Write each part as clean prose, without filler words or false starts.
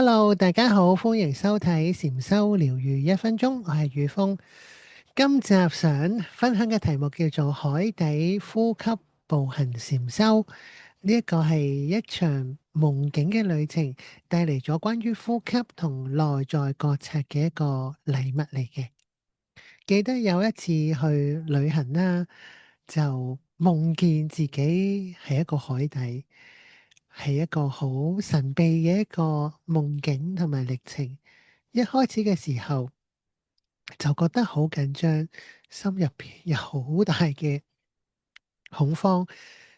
Hello，大家好，歡迎收睇禪修療愈1分鐘，我係宇峰。今集想分享嘅題目叫做海底呼吸步行禪修。呢一個係一場夢境嘅旅程，帶嚟咗關於呼吸同內在覺察嘅一個禮物嚟嘅。記得有一次去旅行啦，就夢見自己係一個海底。係一個好神秘嘅一個夢境同埋歷程。一開始嘅時候就覺得好緊張，心入邊有好大嘅恐慌，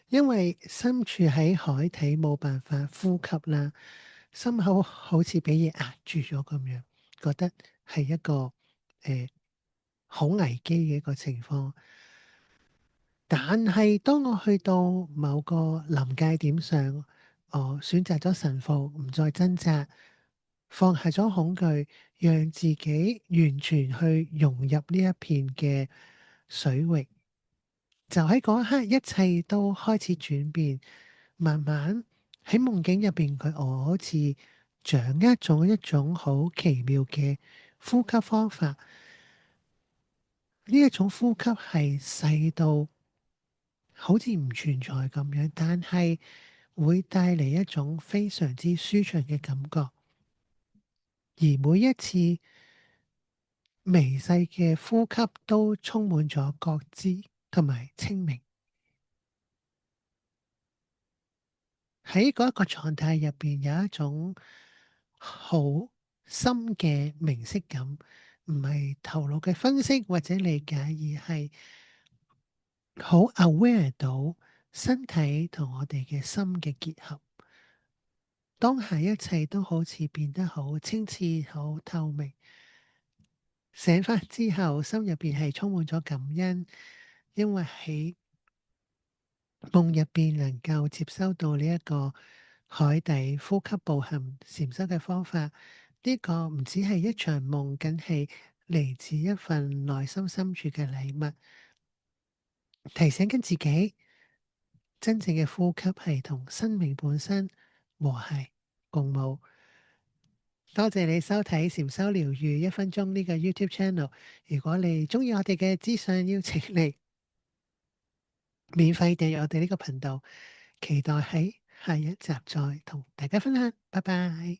因為身處喺海底冇辦法呼吸啦，心口好似俾嘢壓住咗咁樣，覺得係一個好危機嘅一個情況。但係當我去到某個臨界點上，我選擇咗臣服，唔再掙扎，放下咗恐懼，讓自己完全去融入呢一片嘅水域。就喺嗰一刻，一切都開始轉變，慢慢喺夢境入邊，我好似掌握咗一種好奇妙嘅呼吸方法。呢一種呼吸係細到好似唔存在咁樣，但係會帶嚟一種非常之舒暢嘅感覺。而每一次微細嘅呼吸都充滿咗覺知同埋清明。喺嗰一個狀態入邊，有一種好深嘅明晰感，唔係頭腦嘅分析或者理解，而係好 aware 到身體同我哋嘅心嘅結合。當下一切都好似變得好清澈、好透明。醒返之後，心入邊係充滿咗感恩，因為喺夢入邊能夠接收到呢一個海底呼吸步行禪修嘅方法。呢個唔只係一場夢，更係嚟自一份內心深處嘅禮物，提醒緊自己真正嘅呼吸係同生命本身和諧共舞。多謝你收睇禪修療愈1分鐘呢個 YouTube channel。如果你鍾意我哋嘅資訊，邀請你免費訂閱我哋呢個頻道。期待喺下一集再同大家分享。拜拜。